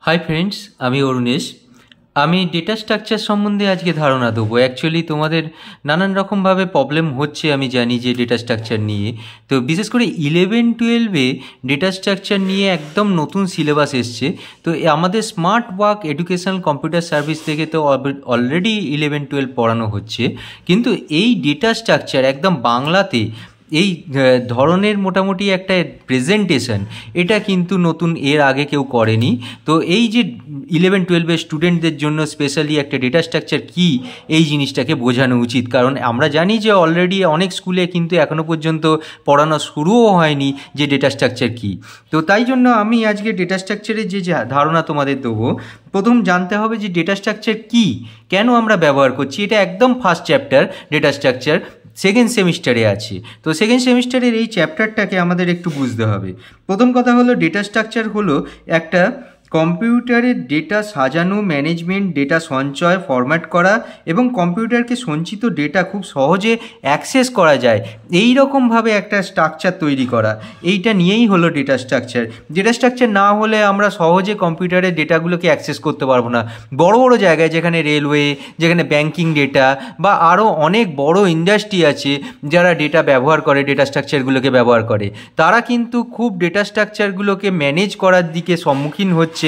Hi friends, আমি অরুণেশ। আমি data structure সম্বন্ধে আজকে ধারণা দেবো। অ্যাকচুয়ালি তোমাদের নানান রকমভাবে প্রবলেম হচ্ছে, আমি জানি যে ডেটা স্ট্রাকচার নিয়ে। তো বিশেষ করে 11-12-এ ডেটা স্ট্রাকচার নিয়ে একদম নতুন সিলেবাস এসছে। তো আমাদের smart work educational computer service থেকে তো অলরেডি 11-12 পড়ানো হচ্ছে, কিন্তু এই ডেটা স্ট্রাকচার একদম বাংলাতে এই ধরনের মোটামুটি একটা প্রেজেন্টেশন, এটা কিন্তু নতুন, এর আগে কেউ করেনি। তো এই যে 11-12-এর স্টুডেন্টদের জন্য স্পেশালি একটা ডেটা স্ট্রাকচার কী, এই জিনিসটাকে বোঝানো উচিত। কারণ আমরা জানি যে অলরেডি অনেক স্কুলে কিন্তু এখনও পর্যন্ত পড়ানো শুরুও হয়নি যে ডেটা স্ট্রাকচার কী। তো তাই জন্য আমি আজকে ডেটা স্ট্রাকচারের যে ধারণা তোমাদের দেবো, প্রথম জানতে হবে যে ডেটা স্ট্রাকচার কী, কেন আমরা ব্যবহার করছি। এটা একদম first chapter, data structure second সেমিস্টারে আছে। তো সেকেন্ড সেমিস্টারের এই চ্যাপ্টারটাকে আমাদের একটু বুঝতে হবে। প্রথম কথা হলো, ডেটা স্ট্রাকচার হলো একটা কম্পিউটারের ডেটা সাজানো, ম্যানেজমেন্ট, ডেটা সঞ্চয়, ফরম্যাট করা এবং কম্পিউটারকে সঞ্চিত ডেটা খুব সহজে অ্যাক্সেস করা যায়, এই রকমভাবে একটা স্ট্রাকচার তৈরি করা। এইটা নিয়েই হলো ডেটা স্ট্রাকচার। ডেটা স্ট্রাকচার না হলে আমরা সহজে কম্পিউটারের ডেটাগুলোকে অ্যাক্সেস করতে পারবো না। বড় বড় জায়গায়, যেখানে রেলওয়ে, যেখানে ব্যাংকিং ডেটা বা আরও অনেক বড় ইন্ডাস্ট্রি আছে যারা ডেটা ব্যবহার করে, ডেটা স্ট্রাকচারগুলোকে ব্যবহার করে, তারা কিন্তু খুব ডেটা স্ট্রাকচারগুলোকে ম্যানেজ করার দিকে সম্মুখীন হচ্ছে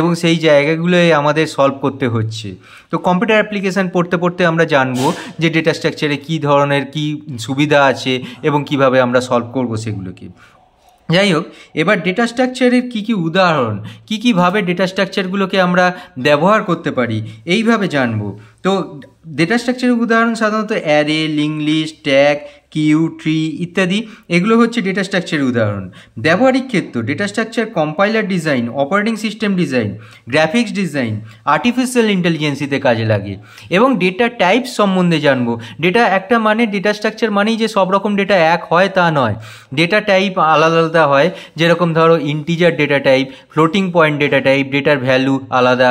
এবং সেই জায়গাগুলোয় আমাদের সলভ করতে হচ্ছে। তো কম্পিউটার অ্যাপ্লিকেশান পড়তে পড়তে আমরা জানবো যে ডেটা স্ট্রাকচারে কী ধরনের কী সুবিধা আছে এবং কিভাবে আমরা সলভ করব সেগুলোকে। যাই হোক, এবার ডেটা স্ট্রাকচারের কী কী উদাহরণ, কীভাবে ডেটা স্ট্রাকচারগুলোকে আমরা ব্যবহার করতে পারি, এইভাবে জানবো। তো ডেটা স্ট্রাকচারের উদাহরণ সাধারণত array, link list, tag, queue, tree ইত্যাদি, এগুলো হচ্ছে ডেটা স্ট্রাকচারের উদাহরণ। ব্যবহারিক ক্ষেত্র, data structure compiler design, operating system design, graphics design, artificial ইন্টেলিজেন্সিতে কাজে লাগে। এবং ডেটা টাইপস সম্বন্ধে জানবো। ডেটা একটা মানে, ডেটা স্ট্রাকচার মানেই যে সব রকম ডেটা এক হয় তা নয়, ডেটা টাইপ আলাদা আলাদা হয়। যেরকম ধরো integer data type, floating point data type, ডেটার ভ্যালু আলাদা।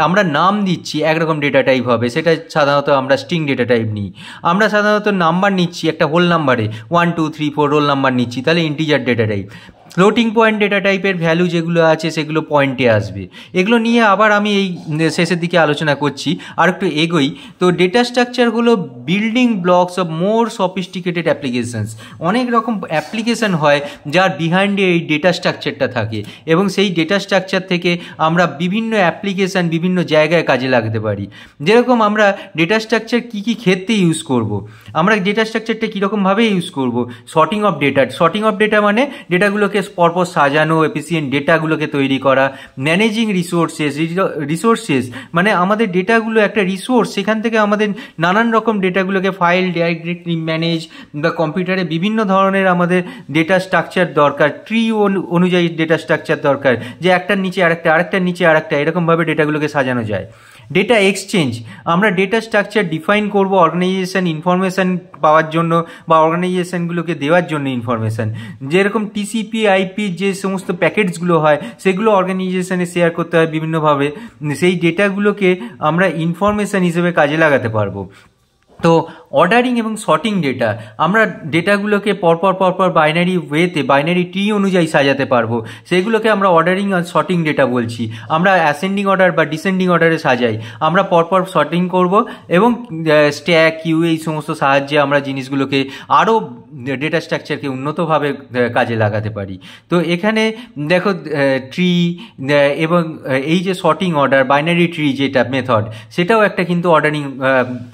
আমরা নাম দিচ্ছি, একরকম ডেটা টাইপ হবে, সেটা সাধারণত আমরা স্ট্রিং ডেটা টাইপ নিই। আমরা সাধারণত নাম্বার নিচ্ছি, একটা হোল নাম্বারে 1 2 3 4 রোল নাম্বার নিচ্ছি, তাহলে integer data type. Floating point data টাইপের ভ্যালু যেগুলো আছে সেগুলো পয়েন্টে আসবে। এগুলো নিয়ে আবার আমি এই শেষের দিকে আলোচনা করছি, আর একটু এগোই। তো ডেটা স্ট্রাকচার হলো building blocks of more sophisticated applications. অনেক রকম অ্যাপ্লিকেশান হয় যার বিহাইন্ডে এই ডেটা স্ট্রাকচারটা থাকে, এবং সেই ডেটা স্ট্রাকচার থেকে আমরা বিভিন্ন অ্যাপ্লিকেশান বিভিন্ন জায়গায় কাজে লাগাতে পারি। যেরকম আমরা ডেটা স্ট্রাকচার কী কী ক্ষেত্রে ইউজ করব, আমরা ডেটা স্ট্রাকচারটা কীরকমভাবে ইউজ করব। Sorting of data, sorting of data মানে ডেটাগুলোকে পরপর সাজানো, এফিসিয়েন্ট ডেটাগুলোকে তৈরি করা। ম্যানেজিং রিসোর্সেস মানে আমাদের ডেটাগুলো একটা রিসোর্স, সেখান থেকে আমাদের নানান রকম ডেটাগুলোকে ফাইল ডাইরেক্টলি ম্যানেজ, বা কম্পিউটারে বিভিন্ন ধরনের আমাদের ডেটা স্ট্রাকচার দরকার, ট্রি অনুযায়ী ডেটা স্ট্রাকচার দরকার, যে একটার নিচে আরেকটা, আরেকটার নিচে আরেকটা, এরকমভাবে ডেটাগুলোকে সাজানো যায়। ডেটা এক্সচেঞ্জ, আমরা ডেটা স্ট্রাকচার ডিফাইন করব অর্গানাইজেশন ইনফরমেশান পাওয়ার জন্য বা অর্গানাইজেশনগুলোকে দেওয়ার জন্য ইনফরমেশান। যেরকম টিসিপি আইপি যে সমস্ত প্যাকেটসগুলো হয়, সেগুলো অর্গানাইজেশনে শেয়ার করতে হয় বিভিন্নভাবে। সেই ডেটাগুলোকে আমরা ইনফরমেশান হিসেবে কাজে লাগাতে পারবো। তো অর্ডারিং এবং সর্টিং ডেটা, আমরা ডেটাগুলোকে পরপর বাইনারি ওয়েতে, বাইনারি ট্রি অনুযায়ী সাজাতে পারবো, সেইগুলোকে আমরা অর্ডারিং আর সর্টিং ডেটা বলছি। আমরা অ্যাসেন্ডিং অর্ডার বা ডিসেন্ডিং অর্ডারে সাজাই, আমরা পরপর সর্টিং করব এবং স্ট্যাক, কিউ, এই সমস্ত সাহায্যে আমরা জিনিসগুলোকে আরও ডেটা স্ট্রাকচারকে উন্নতভাবে কাজে লাগাতে পারি। তো এখানে দেখো ট্রি এবং এই যে সর্টিং অর্ডার, বাইনারি ট্রি যেটা মেথড, সেটাও একটা কিন্তু অর্ডারিং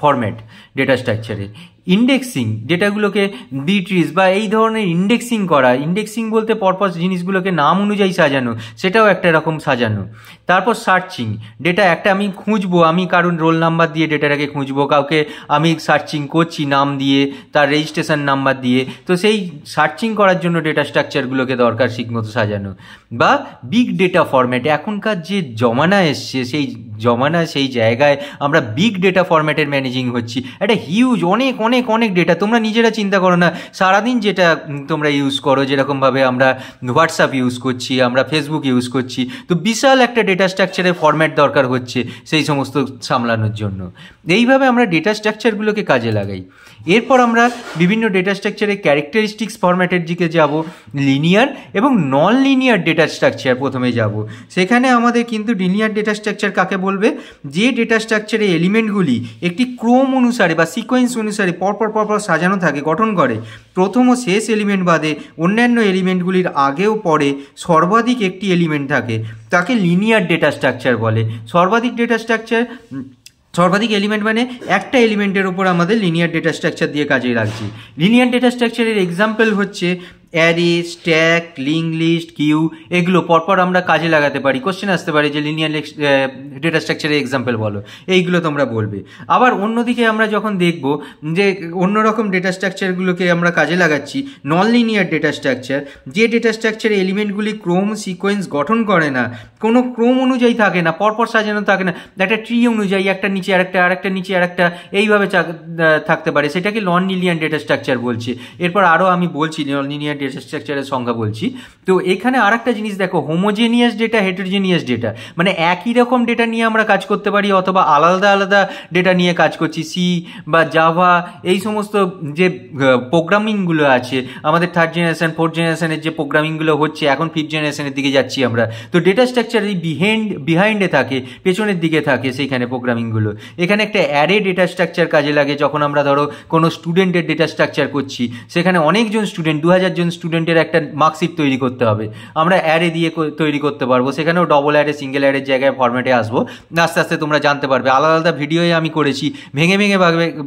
ফরম্যাট ডেটা স্ট্রাকচারে। ইন্ডেক্সিং, ডেটাগুলোকে বিট্রিজ বা এই ধরনের ইন্ডেক্সিং করা, ইন্ডেক্সিং বলতে পরপর জিনিসগুলোকে নাম অনুযায়ী সাজানো, সেটাও একটা রকম সাজানো। তারপর সার্চিং, ডেটা একটা আমি খুঁজবো, আমি কারণ রোল নাম্বার দিয়ে ডেটাটাকে খুঁজবো, কাউকে আমি সার্চিং করছি নাম দিয়ে, তার রেজিস্ট্রেশন নাম্বার দিয়ে, তো সেই সার্চিং করার জন্য ডেটা স্ট্রাকচারগুলোকে দরকার ঠিকমতো সাজানো। বা বিগ ডেটা ফরম্যাট, এখনকার যে জমানা এসছে সেই জমানা, সেই জায়গায় আমরা বিগ ডেটা ফরম্যাটের ম্যানেজিং হচ্ছি, একটা হিউজ অনেক অনেক অনেক ডেটা। তোমরা নিজেরা চিন্তা করো না, সারাদিন যেটা তোমরা ইউজ করো, যেরকমভাবে আমরা হোয়াটসঅ্যাপ ইউজ করছি, আমরা ফেসবুক ইউজ করছি, তো বিশাল একটা ডেটা স্ট্রাকচারের ফরম্যাট দরকার হচ্ছে সেই সমস্ত সামলানোর জন্য। এইভাবে আমরা ডেটা স্ট্রাকচারগুলোকে কাজে লাগাই। এরপর আমরা বিভিন্ন ডেটা স্ট্রাকচারের ক্যারেক্টারিস্টিক্স ফরম্যাটের দিকে যাব, লিনিয়ার এবং নন লিনিয়ার ডেটা স্ট্রাকচার প্রথমে যাব। সেখানে আমাদের কিন্তু লিনিয়ার ডেটা স্ট্রাকচার কাকে বলবে, যে ডেটা স্ট্রাকচারের এলিমেন্টগুলি একটি ক্রম অনুসারে বা সিকোয়েন্স অনুসারে পরপর সাজানো থাকে, গঠন করে। প্রথম ও শেষ এলিমেন্ট বাদে অন্যান্য এলিমেন্টগুলির আগেও পরে সর্বাধিক একটি এলিমেন্ট থাকে, তাকে লিনিয়ার ডেটা স্ট্রাকচার বলে। সর্বাধিক এলিমেন্ট মানে একটা এলিমেন্টের ওপর আমাদের লিনিয়ার ডেটা স্ট্রাকচার দিয়ে কাজে লাগছি। লিনিয়ার ডেটা স্ট্রাকচারের এক্সাম্পল হচ্ছে array, stack, link list, queue, এগুলো পরপর আমরা কাজে লাগাতে পারি। কোশ্চেন আসতে পারে যে লিনিয়ার ডেটা স্ট্রাকচারের এক্সাম্পল বলো, এইগুলো তোমরা বলবে। আবার অন্যদিকে আমরা যখন দেখব যে অন্যরকম ডেটা স্ট্রাকচারগুলোকে আমরা কাজে লাগাচ্ছি, নন লিনিয়ার ডেটা স্ট্রাকচার, যে ডেটা স্ট্রাকচারের এলিমেন্টগুলি ক্রম সিকোয়েন্স গঠন করে না, কোনো ক্রম অনুযায়ী থাকে না, পরপর সাজানো থাকে না, একটা ট্রি অনুযায়ী একটা নিচে আরেকটা নিচে আরেকটা এইভাবে থাকতে পারে, সেটাকে নন লিনিয়ার ডেটা স্ট্রাকচার বলছে। এরপর আরও আমি বলছি নন লিনিয়ার ডেটা স্ট্রাকচারের সংজ্ঞা বলছি। তো এখানে আর একটা জিনিস দেখো, হোমোজেনিয়াস ডেটা, হেটেরোজেনিয়াস ডেটা, মানে একই রকম ডেটা নিয়ে আমরা কাজ করতে পারি অথবা আলাদা আলাদা ডেটা নিয়ে কাজ করছি। সি বা জাভা এই সমস্ত যে প্রোগ্রামিংগুলো আছে, আমাদের থার্ড জেনারেশন ফোর্থ জেনারেশনের যে প্রোগ্রামিংগুলো হচ্ছে, এখন ফিফথ জেনারেশনের দিকে যাচ্ছি আমরা। তো ডেটা স্ট্রাকচার এই বিহাইন্ডে থাকে, পেছনের দিকে থাকে সেইখানে প্রোগ্রামিংগুলো। এখানে একটা অ্যারে ডেটা স্ট্রাকচার কাজে লাগে যখন আমরা ধরো কোনো স্টুডেন্টের ডেটা স্ট্রাকচার করছি, সেখানে অনেকজন স্টুডেন্ট, 2000 জন স্টুডেন্টের একটা মার্কশিট তৈরি করতে হবে, আমরা অ্যারে দিয়ে তৈরি করতে পারবো। সেখানেও ডবল অ্যারে, সিঙ্গেল অ্যারের জায়গায় ফরম্যাটে আসবো, আস্তে আস্তে তোমরা জানতে পারবে। আলাদা আলাদা ভিডিওয়ে আমি করেছি, ভেঙে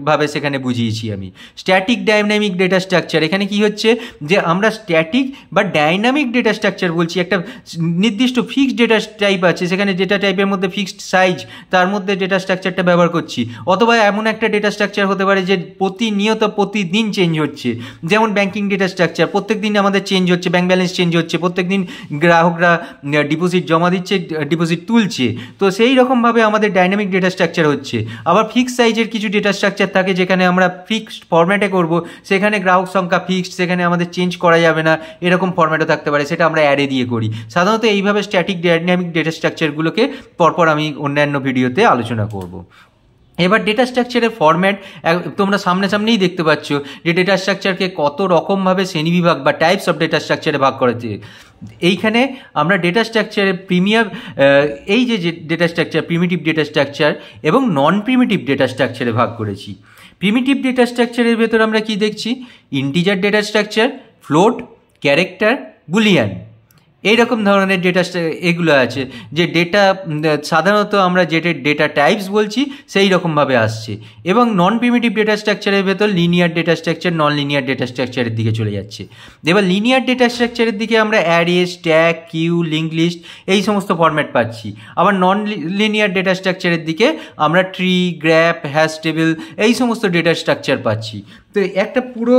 ভাবে সেখানে বুঝিয়েছি আমি। স্ট্যাটিক ডাইনামিক ডেটা স্ট্রাকচার, এখানে কি হচ্ছে যে আমরা স্ট্যাটিক বা ডাইনামিক ডেটা স্ট্রাকচার বলছি। একটা নির্দিষ্ট ফিক্সড ডেটা টাইপ আছে, সেখানে ডেটা টাইপের মধ্যে ফিক্সড সাইজ, তার মধ্যে ডেটা স্ট্রাকচারটা ব্যবহার করছি। অথবা এমন একটা ডেটা স্ট্রাকচার হতে পারে যে প্রতিদিন চেঞ্জ হচ্ছে, যেমন ব্যাংকিং ডেটা স্ট্রাকচার, প্রত্যেক দিন আমাদের চেঞ্জ হচ্ছে, ব্যাংক ব্যালেন্স চেঞ্জ হচ্ছে, প্রত্যেক দিন গ্রাহকরা ডিপোজিট জমা দিচ্ছে, ডিপোজিট তুলছে। তো সেই রকমভাবে আমাদের ডাইনামিক ডেটা স্ট্রাকচার হচ্ছে। আবার ফিক্সড সাইজের কিছু ডেটা স্ট্রাকচার থাকে যেখানে আমরা ফিক্সড ফরম্যাটে করব, সেখানে গ্রাহক সংখ্যা ফিক্সড, সেখানে আমাদের চেঞ্জ করা যাবে না, এরকম ফরম্যাটও থাকতে পারে, সেটা আমরা অ্যারে দিয়ে করি। সাধারণত এইভাবে স্ট্যাটিক ডাইনামিক ডেটা স্ট্রাকচারগুলোকে পরপর আমি অন্যান্য ভিডিওতে আলোচনা করব। এবার ডেটা স্ট্রাকচারের ফরম্যাট তোমরা সামনেই দেখতে পাচ্ছ যে ডেটা স্ট্রাকচারকে কত রকমভাবে শ্রেণীবিভাগ বা টাইপস অফ ডেটা স্ট্রাকচারে ভাগ করেছে। এইখানে আমরা ডেটা স্ট্রাকচারের এই যে data structure, primitive data structure এবং নন প্রিমিটিভ ডেটা স্ট্রাকচারে ভাগ করেছি। প্রিমিটিভ ডেটা স্ট্রাকচারের ভেতর আমরা কি দেখছি, integer data structure, float, character, Boolean, এইরকম ধরনের ডেটা এগুলো আছে, যে ডেটা সাধারণত আমরা যেটা ডেটা টাইপস বলছি সেই রকমভাবে আসছে। এবং নন প্রিমিটিভ ডেটা স্ট্রাকচারের ভেতর লিনিয়ার ডেটা স্ট্রাকচার, নন লিনিয়ার ডেটা স্ট্রাকচারের দিকে চলে যাচ্ছে। এবার লিনিয়ার ডেটা স্ট্রাকচারের দিকে আমরা array, stack, queue, link list এই সমস্ত ফরম্যাট পাচ্ছি। আবার নন লিনিয়ার ডেটা স্ট্রাকচারের দিকে আমরা ট্রি, গ্রাফ, হ্যাশ টেবিল এই সমস্ত ডেটা স্ট্রাকচার পাচ্ছি। তো একটা পুরো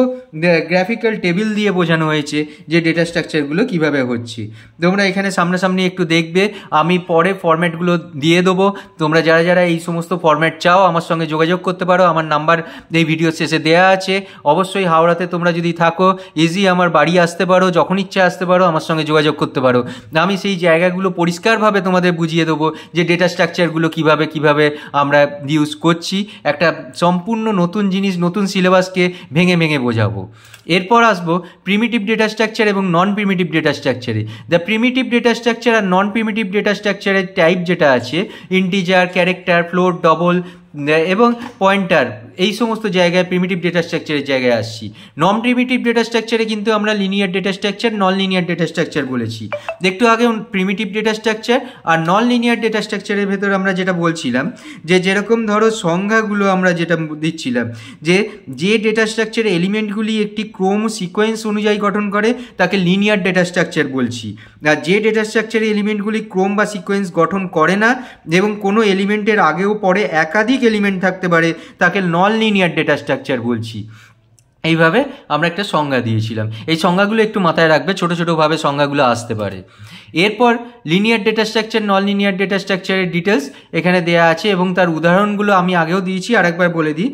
গ্রাফিক্যাল টেবিল দিয়ে বোঝানো হয়েছে যে ডেটা স্ট্রাকচারগুলো কীভাবে হচ্ছে। তোমরা এখানে সামনাসামনি একটু দেখবে, আমি পরে ফরম্যাটগুলো দিয়ে দেবো। তোমরা যারা এই সমস্ত ফরম্যাট চাও আমার সঙ্গে যোগাযোগ করতে পারো, আমার নাম্বার এই ভিডিও শেষে দেওয়া আছে। অবশ্যই হাওড়াতে তোমরা যদি থাকো, ইজি আমার বাড়ি আসতে পারো, যখন ইচ্ছা আসতে পারো, আমার সঙ্গে যোগাযোগ করতে পারো। আমি সেই জায়গাগুলো পরিষ্কারভাবে তোমাদের বুঝিয়ে দেবো যে ডেটা স্ট্রাকচারগুলো কীভাবে আমরা ইউজ করছি। একটা সম্পূর্ণ নতুন জিনিস, নতুন সিলেবাসকে ভেঙে বোঝাবো। এরপর আসবো প্রিমিটিভ ডেটা স্ট্রাকচার এবং নন প্রিমিটিভ ডেটা স্ট্রাকচারে। দ্য প্রিমিটিভ ডেটা স্ট্রাকচার আর নন প্রিমিটিভ ডেটা স্ট্রাকচারের টাইপ যেটা আছে, ইন্টিজার, ক্যারেক্টার, ফ্লোট, ডবল এবং পয়েন্টার, এই সমস্ত জায়গায় প্রিমিটিভ ডেটা স্ট্রাকচারের জায়গায় আসছি। নন প্রিমিটিভ ডেটা স্ট্রাকচারে কিন্তু আমরা লিনিয়ার ডেটা স্ট্রাকচার, নন লিনিয়ার ডেটা স্ট্রাকচার বলেছি। একটু আগে প্রিমিটিভ ডেটা স্ট্রাকচার আর নন লিনিয়ার ডেটা স্ট্রাকচারের ভেতর আমরা যেটা বলছিলাম, যে যেরকম ধরো সংজ্ঞাগুলো আমরা যেটা দিচ্ছিলাম, যে ডেটা স্ট্রাকচারের এলিমেন্টগুলি একটি ক্রম সিকোয়েন্স অনুযায়ী গঠন করে তাকে লিনিয়ার ডেটা স্ট্রাকচার বলছি। আর যে ডেটা স্ট্রাকচারের এলিমেন্টগুলি ক্রম বা সিকোয়েন্স গঠন করে না এবং কোনো এলিমেন্টের আগেও পরে একাধিক এলিমেন্ট থাকতে পারে তাকে নন লিনিয়ার ডেটা স্ট্রাকচার বলছি। এইভাবে আমরা একটা সংজ্ঞা দিয়েছিলাম। এই সংজ্ঞাগুলো একটু মাথায় রাখবে, ছোটো ছোটোভাবে সংজ্ঞাগুলো আসতে পারে। এরপর লিনিয়ার ডেটা স্ট্রাকচার, নন লিনিয়ার ডেটা স্ট্রাকচারের ডিটেলস এখানে দেওয়া আছে এবং তার উদাহরণগুলো আমি আগেও দিয়েছি, আরেকবার বলে দিই।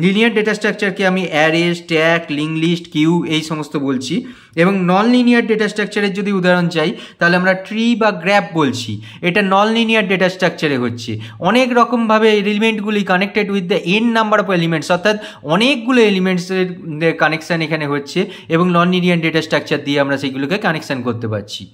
লিনিয়ার ডেটা স্ট্রাকচারকে আমি array, stack, link list, queue এই সমস্ত বলছি। এবং নন লিনিয়ার ডেটা স্ট্রাকচারের যদি উদাহরণ চাই তাহলে আমরা ট্রি বা গ্র্যাফ বলছি। এটা নন লিনিয়ার ডেটা স্ট্রাকচারে হচ্ছে। অনেক রকমভাবে এলিমেন্টগুলি connected with the N number of elements, অর্থাৎ অনেকগুলো এলিমেন্টসের কানেকশান এখানে হচ্ছে এবং নন লিনিয়ার ডেটা স্ট্রাকচার দিয়ে আমরা সেইগুলোকে কানেকশান করতে পারছি।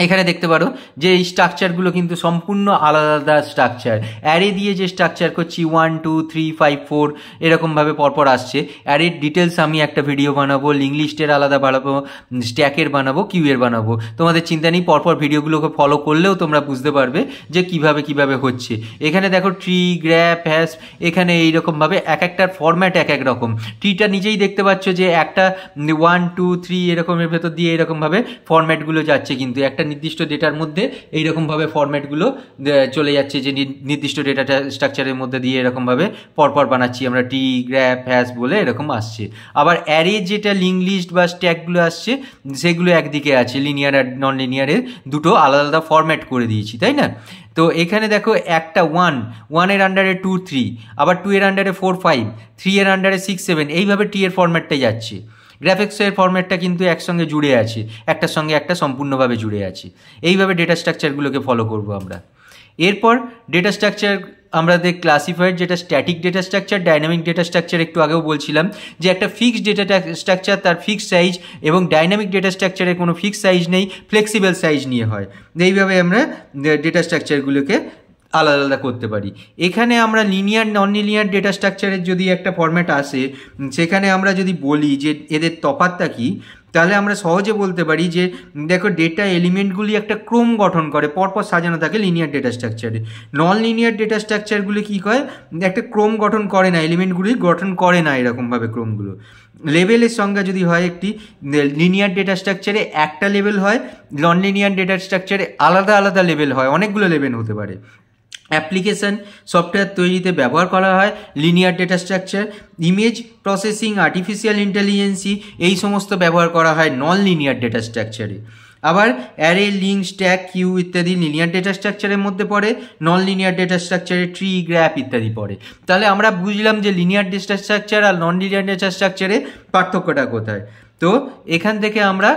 এখানে দেখতে পারো যে এই স্ট্রাকচারগুলো কিন্তু সম্পূর্ণ আলাদা আলাদা স্ট্রাকচার। অ্যারে দিয়ে যে স্ট্রাকচার করছি 1 2 3 5 4 এরকমভাবে পরপর আসছে। অ্যারের ডিটেলস আমি একটা ভিডিও বানাবো, লিঙ্ক লিস্টের আলাদা বানাবো, স্ট্যাকের বানাবো, কিউয়ের বানাবো। তোমাদের চিন্তা নেই, পরপর ভিডিওগুলোকে ফলো করলেও তোমরা বুঝতে পারবে যে কিভাবে হচ্ছে। এখানে দেখো ট্রি, গ্র্যাফ, হ্যাশ, এখানে এইরকমভাবে এক একটার ফরম্যাট এক এক রকম। ট্রিটা নিজেই দেখতে পাচ্ছ যে একটা 1 2 3 এরকমের ভেতর দিয়ে এরকমভাবে ফরম্যাটগুলো যাচ্ছে, কিন্তু একটা নির্দিষ্ট ডেটার মধ্যে এইরকমভাবে ফরম্যাটগুলো চলে যাচ্ছে, যে নির্দিষ্ট ডেটা স্ট্রাকচারের মধ্যে দিয়ে এরকমভাবে পরপর বানাচ্ছি আমরা, টি, গ্র্যাফ, হ্যাশ বলে এরকম আসছে। আবার অ্যারে যেটা লিঙ্ক লিস্ট বা স্ট্যাকগুলো আসছে সেগুলো একদিকে আছে, লিনিয়ার আর নন লিনিয়ারের দুটো আলাদা আলাদা ফরম্যাট করে দিয়েছি, তাই না? তো এখানে দেখো একটা 1 এর আন্ডারে 2 3, আবার 2 এর আন্ডারে 4 5, 3 এর আন্ডারে 6 7, এইভাবে টি এর ফরম্যাটটাই যাচ্ছে। গ্রাফিক্সের ফরম্যাটটা কিন্তু একসঙ্গে জুড়ে আছে, একটার সঙ্গে একটা সম্পূর্ণভাবে জুড়ে আছে। এইভাবে ডেটা স্ট্রাকচারগুলোকে ফলো করব আমরা। এরপর ডেটা স্ট্রাকচার আমাদের ক্লাসিফাইড, যেটা static data structure, dynamic data structure একটু আগেও বলছিলাম যে একটা ফিক্সড ডেটা স্ট্রাকচার, তার ফিক্সড সাইজ, এবং ডাইনামিক ডেটা স্ট্রাকচারের কোনো ফিক্সড সাইজ নেই, ফ্লেক্সিবল সাইজ নিয়ে হয়। এইভাবে আমরা ডেটা স্ট্রাকচারগুলোকে আলাদা আলাদা করতে পারি। এখানে আমরা লিনিয়ার নন লিনিয়ার ডেটা স্ট্রাকচারের যদি একটা ফরম্যাট আসে, সেখানে আমরা যদি বলি যে এদের তফাৎটা কী, তাহলে আমরা সহজে বলতে পারি যে দেখো ডেটা এলিমেন্টগুলি একটা ক্রম গঠন করে, পরপর সাজানো থাকে লিনিয়ার ডেটা স্ট্রাকচারে। নন লিনিয়ার ডেটা স্ট্রাকচারগুলি কী করে, একটা ক্রম গঠন করে না, এলিমেন্টগুলি গঠন করে না এরকমভাবে ক্রমগুলো। লেভেলের সংজ্ঞা যদি হয়, একটি লিনিয়ার ডেটা স্ট্রাকচারে একটা লেভেল হয়, নন লিনিয়ার ডেটা স্ট্রাকচারে আলাদা আলাদা লেভেল হয়, অনেকগুলো লেভেল হতে পারে। অ্যাপ্লিকেশন সফটওয়্যার তৈরিতে ব্যবহার করা হয় linear data structure. Image processing, artificial ইন্টেলিজেন্সি এই সমস্ত ব্যবহার করা হয় নন লিনিয়ার ডেটা স্ট্রাকচারে। আবার অ্যারে, লিঙ্ক, স্ট্যাক, কিউ ইত্যাদি লিনিয়ার ডেটা স্ট্রাকচারের মধ্যে পড়ে, নন লিনিয়ার ডেটা স্ট্রাকচারে ট্রি, গ্র্যাফ ইত্যাদি পড়ে। তাহলে আমরা বুঝলাম যে লিনিয়ার ডেটা স্ট্রাকচার আর নন লিনিয়ার ডেটা স্ট্রাকচারে পার্থক্যটা কোথায়। তো এখান থেকে আমরা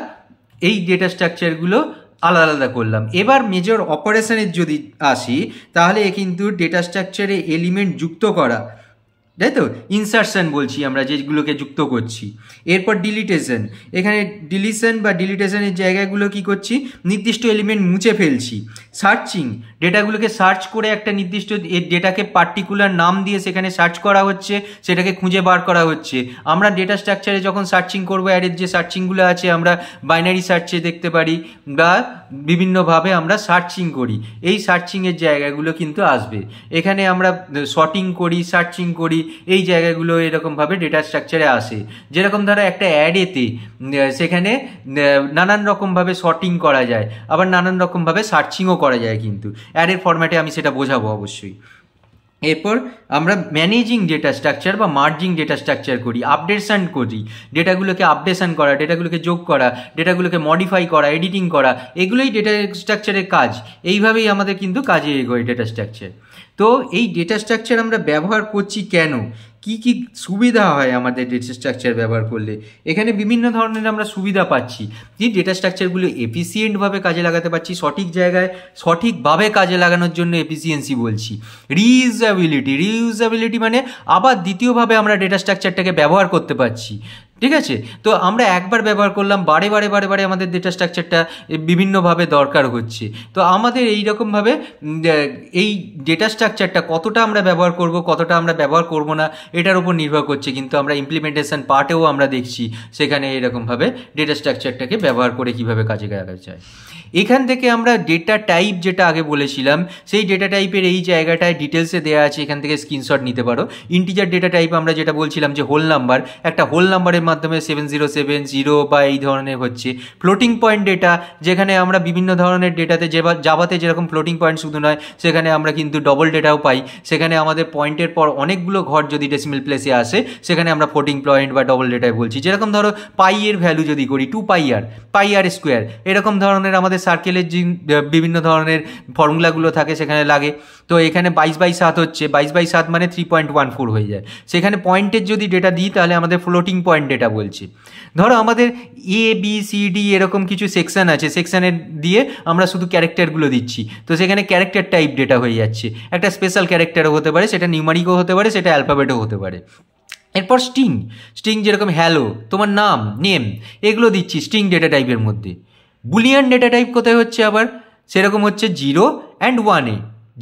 এই ডেটা স্ট্রাকচারগুলো আলাদা আলাদা করলাম। এবার মেজর অপারেশনের যদি আসি, তাহলে কিন্তু ডেটা স্ট্রাকচারে এলিমেন্ট যুক্ত করা, তাই তো, ইনসারশন বলছি আমরা যেগুলোকে যুক্ত করছি। এরপর ডিলিটেশন, এখানে ডিলিশন বা ডিলিটেশনের জায়গাগুলো কি করছি, নির্দিষ্ট এলিমেন্ট মুছে ফেলছি। সার্চিং, ডেটাগুলোকে সার্চ করে একটা নির্দিষ্ট ডেটাকে পার্টিকুলার নাম দিয়ে সেখানে সার্চ করা হচ্ছে, সেটাকে খুঁজে বার করা হচ্ছে। আমরা ডেটা স্ট্রাকচারে যখন সার্চিং করবো, অ্যারের যে সার্চিংগুলো আছে আমরা বাইনারি সার্চে দেখতে পারি বা বিভিন্নভাবে আমরা সার্চিং করি, এই সার্চিংয়ের জায়গাগুলো কিন্তু আসবে। এখানে আমরা সর্টিং করি, সার্চিং করি, এই জায়গাগুলো এরকমভাবে ডেটা স্ট্রাকচারে আসে। যেরকম ধরো একটা অ্যাডেতে সেখানে নানান রকমভাবে সর্টিং করা যায়, আবার নানান রকমভাবে সার্চিংও করা যায়, কিন্তু অ্যাডের ফরম্যাটে আমি সেটা বোঝাবো অবশ্যই। এরপর আমরা ম্যানেজিং ডেটা স্ট্রাকচার বা মার্জিং ডেটা স্ট্রাকচার করি, আপডেশন করি, ডেটাগুলোকে আপডেশন করা, ডেটাগুলোকে যোগ করা, ডেটাগুলোকে মডিফাই করা, এডিটিং করা, এগুলোই ডেটা স্ট্রাকচারের কাজ। এইভাবেই আমাদের কিন্তু কাজে এগোয় ডেটা স্ট্রাকচার। তো এই ডেটা স্ট্রাকচার আমরা ব্যবহার করছি কেন, কি কি সুবিধা হয় আমাদের ডেটা স্ট্রাকচার ব্যবহার করলে, এখানে বিভিন্ন ধরনের আমরা সুবিধা পাচ্ছি। যে ডেটা স্ট্রাকচারগুলো এফিসিয়েন্টভাবে কাজে লাগাতে পারছি, সঠিক জায়গায় সঠিকভাবে কাজে লাগানোর জন্য এফিসিয়েন্সি বলছি। রিইউজেবিলিটি মানে আবার দ্বিতীয়ভাবে আমরা ডেটা স্ট্রাকচারটাকে ব্যবহার করতে পারছি, ঠিক আছে? তো আমরা একবার ব্যবহার করলাম, বারে বারে আমাদের ডেটা স্ট্রাকচারটা বিভিন্নভাবে দরকার হচ্ছে। তো আমাদের এইরকমভাবে এই ডেটা স্ট্রাকচারটা কতটা আমরা ব্যবহার করব, কতটা আমরা ব্যবহার করব না, এটার উপর নির্ভর করছে। কিন্তু আমরা ইমপ্লিমেন্টেশন পার্টেও আমরা দেখছি সেখানে এরকমভাবে ডেটা স্ট্রাকচারটাকে ব্যবহার করে কীভাবে কাজে লাগা যায়। এখান থেকে আমরা ডেটা টাইপ যেটা আগে বলেছিলাম, সেই ডেটা টাইপের এই জায়গাটায় ডিটেলসে দেওয়া আছে, এখান থেকে স্ক্রিনশট নিতে পারো। ইন্টিজার ডেটা টাইপ আমরা যেটা বলছিলাম যে হোল নাম্বার, একটা হোল নাম্বারের মাধ্যমে 707 0 বা এই ধরনের হচ্ছে। ফ্লোটিং পয়েন্ট ডেটা, যেখানে আমরা বিভিন্ন ধরনের ডেটাতে জাভাতে যেরকম ফ্লোটিং পয়েন্ট শুধু নয়, সেখানে আমরা কিন্তু ডবল ডেটাও পাই। সেখানে আমাদের পয়েন্টের পর অনেকগুলো ঘর যদি ডেসিমেল প্লেসে আসে, সেখানে আমরা ফ্লোটিং পয়েন্ট বা ডবল ডেটায় বলছি। যেরকম ধরো পাই এর ভ্যালু যদি করি 2 পাই আর স্কোয়ার, এরকম ধরনের আমাদের সার্কেলের যে বিভিন্ন ধরনের ফর্মুলাগুলো থাকে সেখানে লাগে। তো এখানে 22/7 হচ্ছে, 22/7 মানে 3.14 হয়ে যায়। সেখানে পয়েন্টের যদি ডেটা দিই তাহলে আমাদের ফ্লোটিং পয়েন্ট ডেটা বলছি। ধরো আমাদের ABCD এরকম কিছু সেকশন আছে, সেকশানের দিয়ে আমরা শুধু ক্যারেক্টারগুলো দিচ্ছি, তো সেখানে ক্যারেক্টার টাইপ ডেটা হয়ে যাচ্ছে। একটা স্পেশাল ক্যারেক্টারও হতে পারে, সেটা নিউমারিকও হতে পারে, সেটা অ্যালফাবেটও হতে পারে। এরপর স্ট্রিং যেরকম হ্যালো, তোমার নাম, নেম, এগুলো দিচ্ছি স্ট্রিং ডেটা টাইপের মধ্যে। বুলিয়ান ডেটা টাইপ কোথায় হচ্ছে আবার, সেরকম হচ্ছে 0 and 1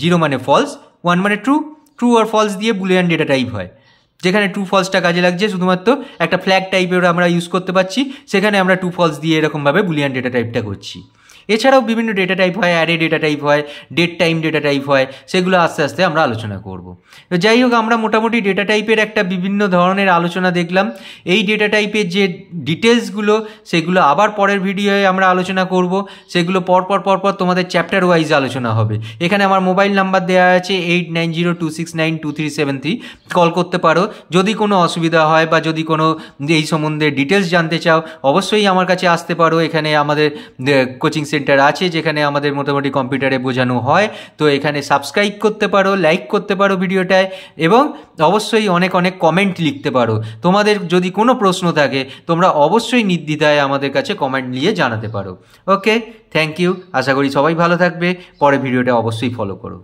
0 মানে ফলস, 1 মানে ট্রু আর ফলস দিয়ে বুলিয়ান ডেটা টাইপ হয়। যেখানে ট্রু ফলসটা কাজে লাগছে শুধুমাত্র একটা ফ্ল্যাগ টাইপের আমরা ইউজ করতে পারছি, সেখানে আমরা ট্রু ফলস দিয়ে এরকমভাবে বুলিয়ান ডেটা টাইপটা করছি। এছাড়াও বিভিন্ন ডেটা টাইপ হয়, অ্যারে ডেটা টাইপ হয়, ডেট টাইম ডেটা টাইপ হয়, সেগুলো আস্তে আস্তে আমরা আলোচনা করব। তো যাই হোক, আমরা মোটামুটি ডেটা টাইপের একটা বিভিন্ন ধরনের আলোচনা দেখলাম। এই ডেটা টাইপের যে ডিটেলসগুলো, সেগুলো আবার পরের ভিডিওয়ে আমরা আলোচনা করব। সেগুলো পরপর তোমাদের চ্যাপ্টার ওয়াইজ আলোচনা হবে। এখানে আমার মোবাইল নাম্বার দেওয়া আছে 8902692373, কল করতে পারো যদি কোনো অসুবিধা হয় বা যদি কোনো এই সম্বন্ধে ডিটেলস জানতে চাও। অবশ্যই আমার কাছে আসতে পারো। এখানে আমাদের কোচিং সেন্টার আছে যেখানে আমাদের মোটামুটি কম্পিউটারে বোঝানো হয়। তো এখানে সাবস্ক্রাইব করতে পারো, লাইক করতে পারো ভিডিওটায়, এবং অবশ্যই অনেক অনেক কমেন্ট লিখতে পারো। তোমাদের যদি কোনো প্রশ্ন থাকে তোমরা অবশ্যই নির্দ্বিধায় আমাদের কাছে কমেন্ট নিয়ে জানাতে পারো। ওকে, থ্যাংক ইউ। আশা করি সবাই ভালো থাকবে। পরে ভিডিওটা অবশ্যই ফলো করো।